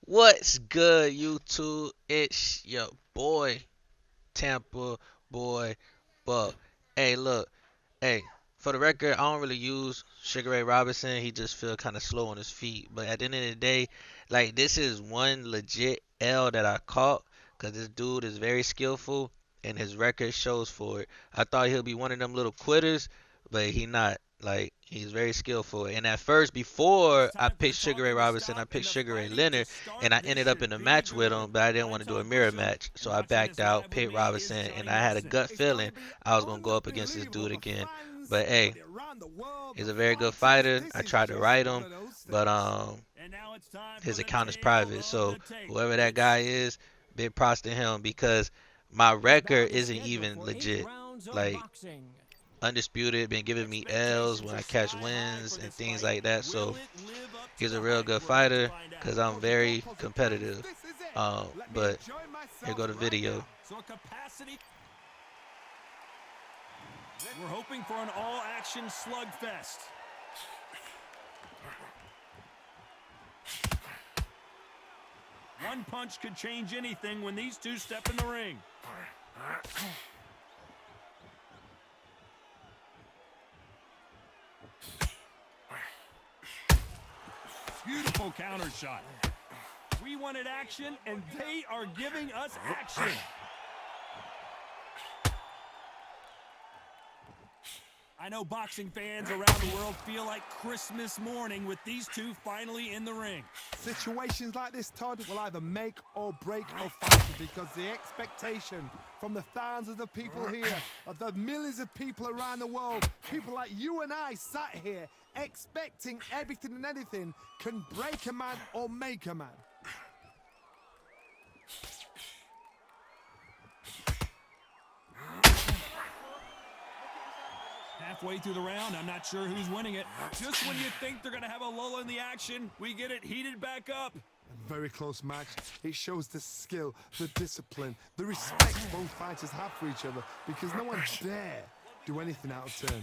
What's good, YouTube? It's your boy, Tampa Boy Buck. Hey, look, hey, for the record, I don't really use Sugar Ray Robinson. He just feel kind of slow on his feet. But at the end of the day, like this is one legit L that I caught because this dude is very skillful and his record shows for it. I thought he'll be one of them little quitters, but he not. Like he's very skillful. And at first, before I picked Sugar Ray Robinson, I picked Sugar Ray Leonard, and I ended up in a match with him, but I didn't want to do a mirror match, so I backed out, picked Robinson, and I had a gut feeling I was gonna go up against this dude again. But hey, he's a very good fighter. I tried to write him, but his account is private. So whoever that guy is, big props to him because my record isn't even legit. Like Undisputed been giving me L's when I catch wins and things like that. So he's a real good fighter because I'm very competitive. But here go the video. We're hoping for an all-action slugfest. One punch could change anything when these two step in the ring. Beautiful counter shot. We wanted action, and they are giving us action. I know boxing fans around the world feel like Christmas morning with these two finally in the ring. Situations like this, Todd, will either make or break a fighter because the expectation from the thousands of people here, of the millions of people around the world, people like you and I sat here expecting everything and anything can break a man or make a man. Halfway through the round, I'm not sure who's winning it. Just when you think they're going to have a lull in the action, we get it heated back up. A very close match. It shows the skill, the discipline, the respect both fighters have for each other because no one dare do anything out of turn.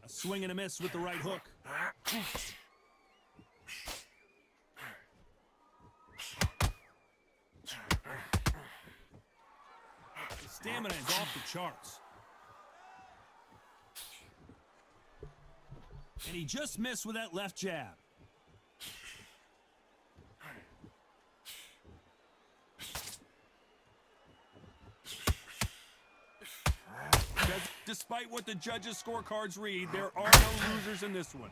A swing and a miss with the right hook. Stamina is off the charts. And he just missed with that left jab. Despite what the judges' scorecards read, there are no losers in this one.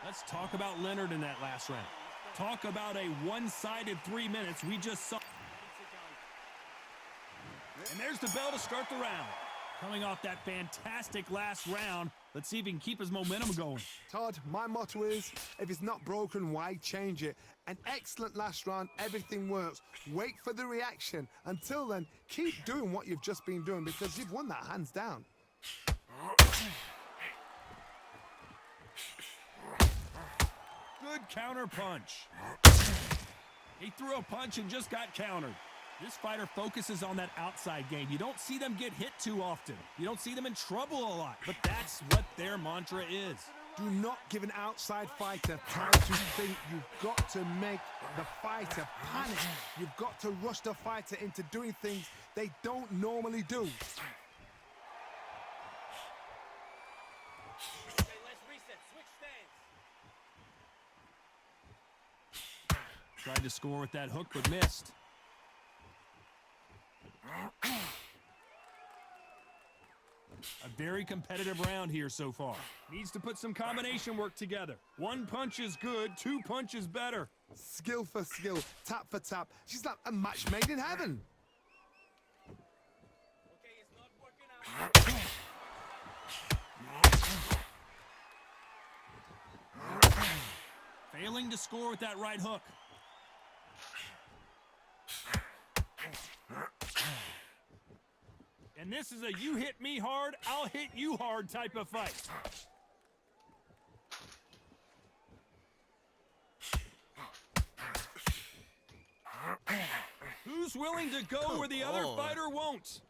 Let's talk about Leonard in that last round. Talk about a one-sided 3 minutes we just saw. And there's the bell to start the round. Coming off that fantastic last round, let's see if he can keep his momentum going. Todd, my motto is, if it's not broken, why change it? An excellent last round, everything works. Wait for the reaction. Until then, keep doing what you've just been doing because you've won that hands down. Good counter punch. He threw a punch and just got countered. This fighter focuses on that outside game. You don't see them get hit too often. You don't see them in trouble a lot, but that's what their mantra is. Do not give an outside fighter time to think. You've got to make the fighter panic. You've got to rush the fighter into doing things they don't normally do. Tried to score with that hook, but missed. A very competitive round here so far. Needs to put some combination work together. One punch is good, two punches better. Skill for skill, tap for tap. She's like a match made in heaven. Okay, it's not working out. Failing to score with that right hook. And this is a you hit me hard, I'll hit you hard type of fight. Who's willing to go where the other fighter won't?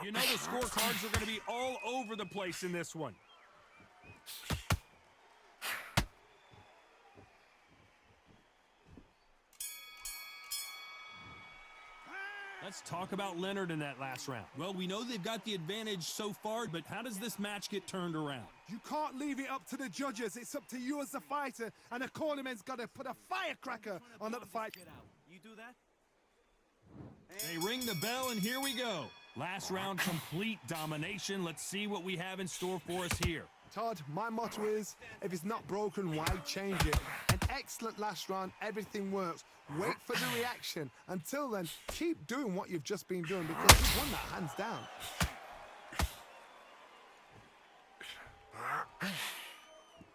You know the scorecards are going to be all over the place in this one. Let's talk about Leonard in that last round. Well, we know they've got the advantage so far, but how does this match get turned around? You can't leave it up to the judges. It's up to you as the fighter, and the cornerman's got to put a firecracker on that fight. You do that? They ring the bell, and here we go. Last round, complete domination. Let's see what we have in store for us here. Todd, my motto is, if it's not broken, why change it? An excellent last round, everything works. Wait for the reaction. Until then, keep doing what you've just been doing because you've won that hands down.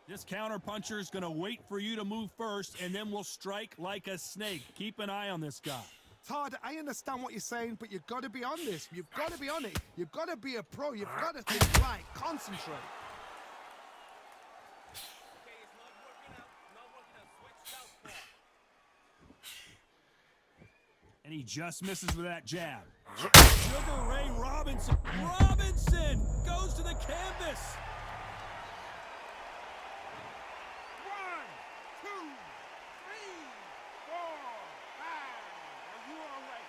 This counter-puncher is going to wait for you to move first, and then will strike like a snake. Keep an eye on this guy. Todd, I understand what you're saying, but you've got to be on this. You've got to be on it. You've got to be a pro. You've got to think right. Concentrate. And he just misses with that jab. Sugar Ray Robinson. Robinson goes to the canvas. 1, 2, 3, 4, 5. Are you all right?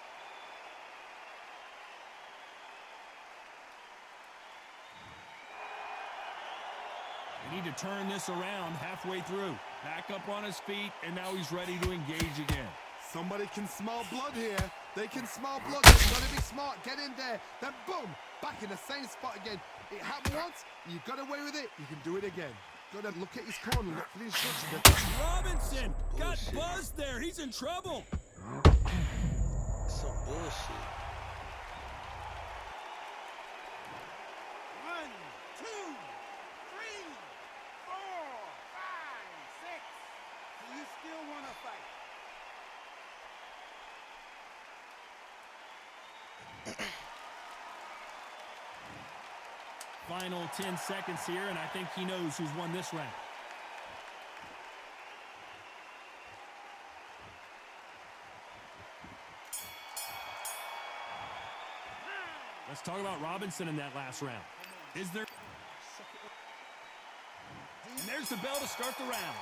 We need to turn this around halfway through. Back up on his feet, and now he's ready to engage again. Somebody can smell blood here. They can smell blood. You've got to be smart. Get in there. Then boom, back in the same spot again. It happened once. You got away with it. You can do it again. Got to look at his corner. Look for the instructions. Robinson got buzzed there. He's in trouble. Some bullshit. 1, 2, 3, 4, 5, 6. So you still want to fight? Final 10 seconds here, and I think he knows who's won this round. Let's talk about Robinson in that last round. Is there... And there's the bell to start the round.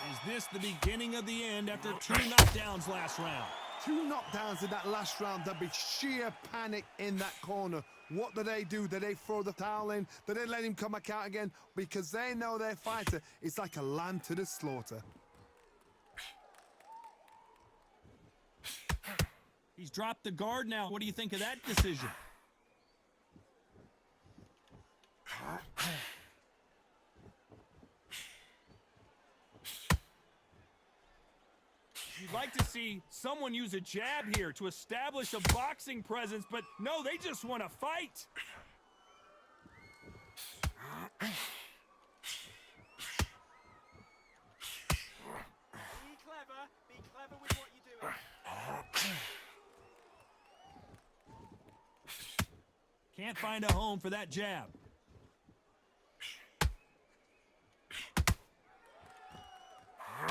Is this the beginning of the end after 2 knockdowns last round? 2 knockdowns in that last round. There'll be sheer panic in that corner. What do? Do they throw the towel in? Do they let him come back out again? Because they know their fighter is like a lamb to the slaughter. He's dropped the guard now. What do you think of that decision? You'd like to see someone use a jab here to establish a boxing presence, but no, they just want to fight. Be clever. Be clever with what you're doing. Can't find a home for that jab.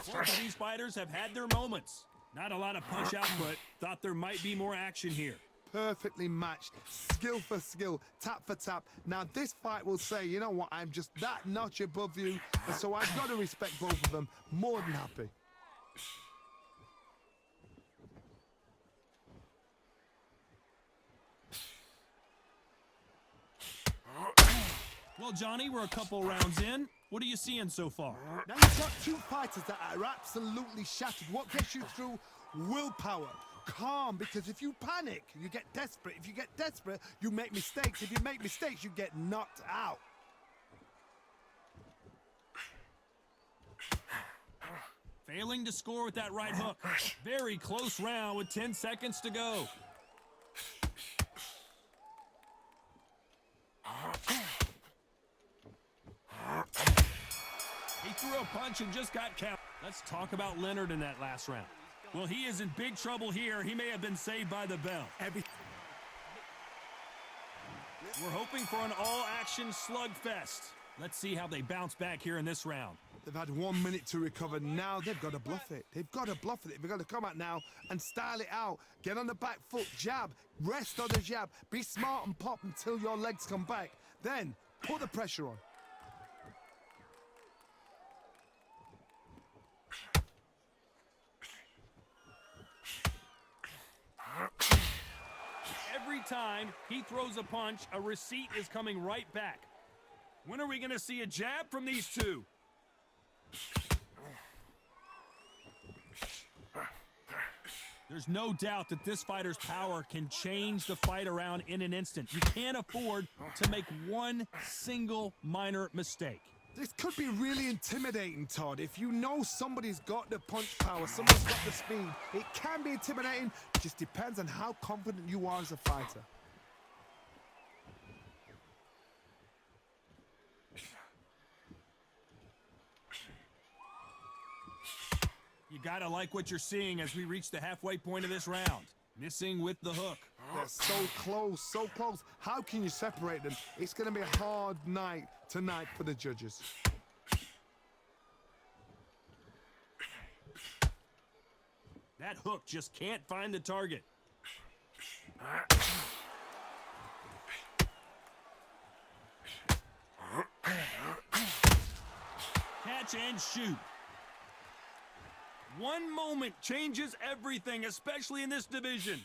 Both of these fighters have had their moments. Not a lot of punch output. Thought there might be more action here. Perfectly matched, skill for skill, tap for tap. Now this fight will say, you know what, I'm just that notch above you, and so I've got to respect both of them. More than happy. Well, Johnny, we're a couple rounds in. What are you seeing so far? Now you've got 2 fighters that are absolutely shattered. What gets you through? Willpower. Calm, because if you panic, you get desperate. If you get desperate, you make mistakes. If you make mistakes, you get knocked out. Failing to score with that right hook. Very close round with 10 seconds to go. He threw a punch and just got counted. Let's talk about Leonard in that last round. Well, he is in big trouble here. He may have been saved by the bell. We're hoping for an all-action slugfest. Let's see how they bounce back here in this round. They've had 1 minute to recover. Now they've got to bluff it. They've got to bluff it. They've got to come out now and style it out. Get on the back foot, jab, rest on the jab. Be smart and pop until your legs come back. Then put the pressure on. Every time he throws a punch, a receipt is coming right back. When are we going to see a jab from these two? There's no doubt that this fighter's power can change the fight around in an instant. You can't afford to make one single minor mistake. This could be really intimidating, Todd. If you know somebody's got the punch power, somebody's got the speed, it can be intimidating. It just depends on how confident you are as a fighter. You gotta like what you're seeing as we reach the halfway point of this round. Missing with the hook. They're so close, so close. How can you separate them? It's going to be a hard night tonight for the judges. That hook just can't find the target. Catch and shoot. One moment changes everything, especially in this division.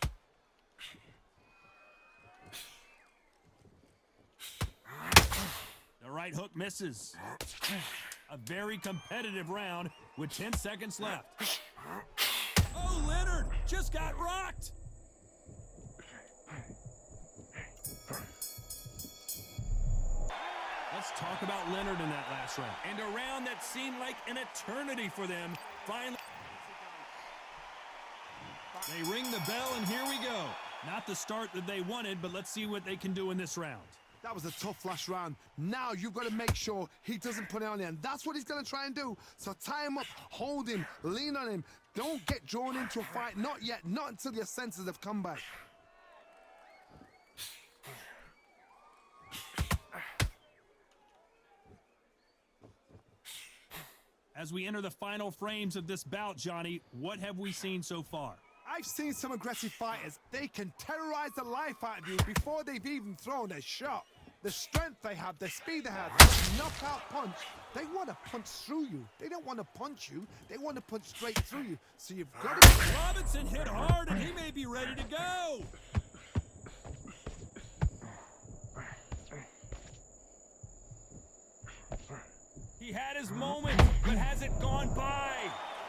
The right hook misses. A very competitive round with 10 seconds left. Oh, Leonard just got rocked. Let's talk about Leonard in that last round. And a round that seemed like an eternity for them. Finally, they ring the bell, and here we go. Not the start that they wanted, but let's see what they can do in this round. That was a tough last round. Now you've got to make sure he doesn't put it on you, and that's what he's going to try and do. So tie him up, hold him, lean on him. Don't get drawn into a fight. Not yet. Not until your senses have come back. As we enter the final frames of this bout, Johnny, what have we seen so far? I've seen some aggressive fighters. They can terrorize the life out of you before they've even thrown a shot. The strength they have, the speed they have, the knockout punch. They want to punch through you. They don't want to punch you. They want to punch straight through you. So you've got to... Robinson hit hard, and he may be ready to go. He had his moment, but has it gone by?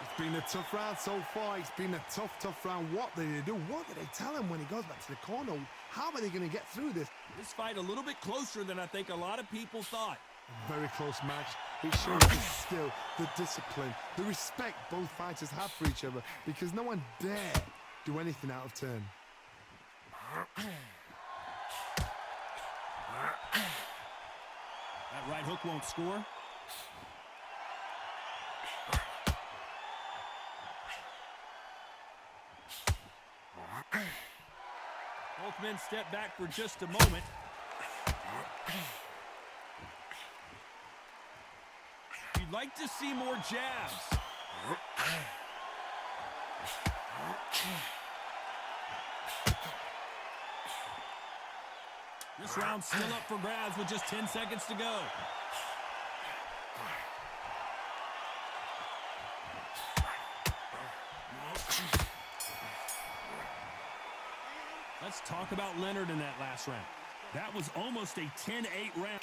It's been a tough round so far. It's been a tough round. What did they do? What did they tell him when he goes back to the corner? How are they going to get through this? This fight a little bit closer than I think a lot of people thought. A very close match. It shows the skill, the discipline, the respect both fighters have for each other, because no one dare do anything out of turn. That right hook won't score. Both men step back for just a moment. You'd like to see more jabs. This round's still up for grabs with just 10 seconds to go. Let's talk about Leonard in that last round. That was almost a 10-8 round.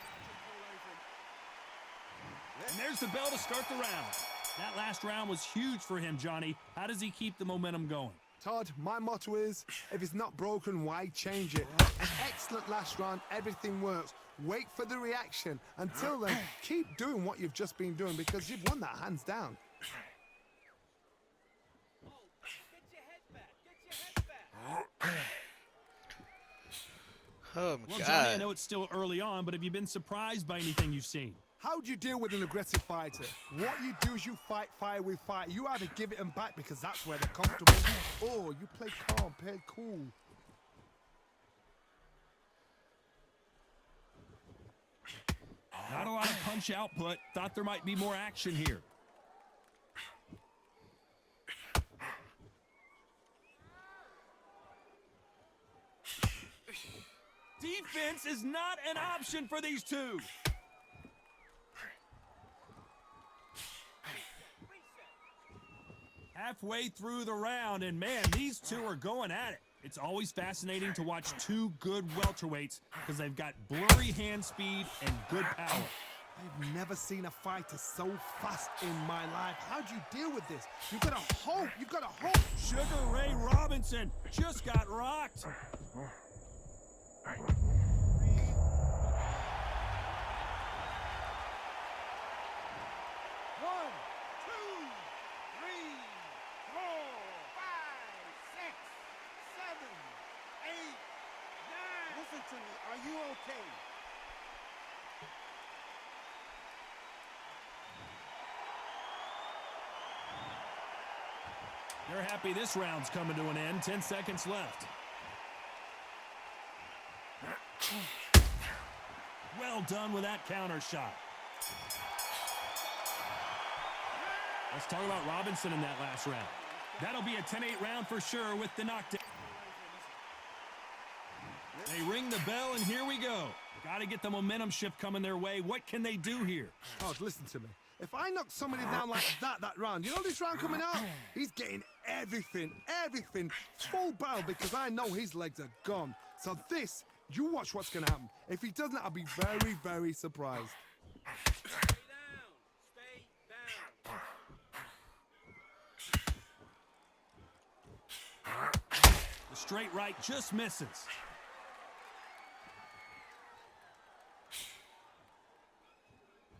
And there's the bell to start the round. That last round was huge for him, Johnny. How does he keep the momentum going? Todd, my motto is, if it's not broken, why change it? An excellent last round, everything works. Wait for the reaction. Until then, keep doing what you've just been doing, because you've won that hands down. Oh, my Well, God. Johnny, I know it's still early on, but have you been surprised by anything you've seen? How do you deal with an aggressive fighter? What you do is you fight fire with fire. You either give it them back because that's where they're comfortable, or you play calm, play cool. Not a lot of punch output. Thought there might be more action here. Defense is not an option for these two. Halfway through the round, and man, these two are going at it. It's always fascinating to watch two good welterweights because they've got blurry hand speed and good power. I've never seen a fighter so fast in my life. How do you deal with this? You've got to hope. You've got to hope. Sugar Ray Robinson just got rocked. Listen to me. Are you okay? They're happy this round's coming to an end. 10 seconds left. Well done with that counter shot. Let's talk about Robinson in that last round. That'll be a 10-8 round for sure with the knockdown. They ring the bell, and here we go. Got to get the momentum shift coming their way. What can they do here? Oh, listen to me. If I knock somebody down like that round, you know this round coming up? He's getting everything, full barrel because I know his legs are gone. So this, you watch what's going to happen. If he doesn't, I'll be very, very surprised. Stay down. The straight right just misses.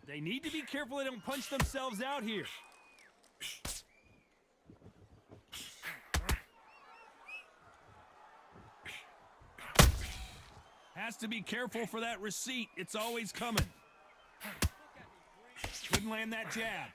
They need to be careful they don't punch themselves out here. Has to be careful for that receipt. It's always coming. Couldn't land that jab.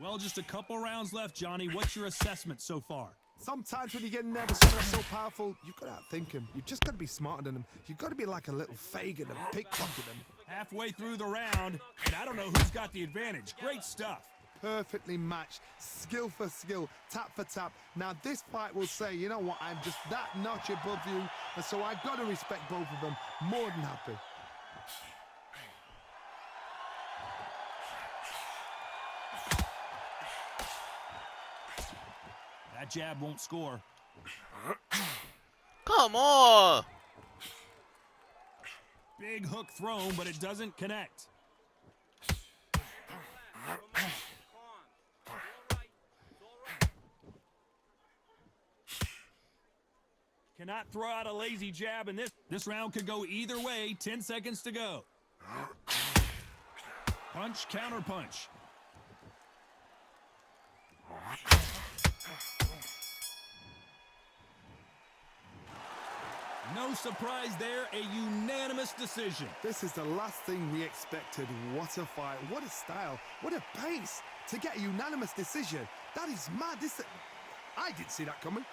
Well, just a couple rounds left, Johnny. What's your assessment so far? Sometimes when you get nervous and they're so powerful, you've got to outthink him. You've just got to be smarter than him. You've got to be like a little Fagin and pickpocket him. Halfway through the round, and I don't know who's got the advantage. Great stuff. Perfectly matched, skill for skill, tap for tap. Now this fight will say, you know what, I'm just that notch above you, and so I've got to respect both of them. More than happy. That jab won't score. Come on. Big hook thrown, but it doesn't connect. Cannot throw out a lazy jab, and this round could go either way. 10 seconds to go. Punch, counter punch. No surprise there, a unanimous decision. This is the last thing we expected. What a fight, what a style, what a pace to get a unanimous decision. That is mad. I didn't see that coming.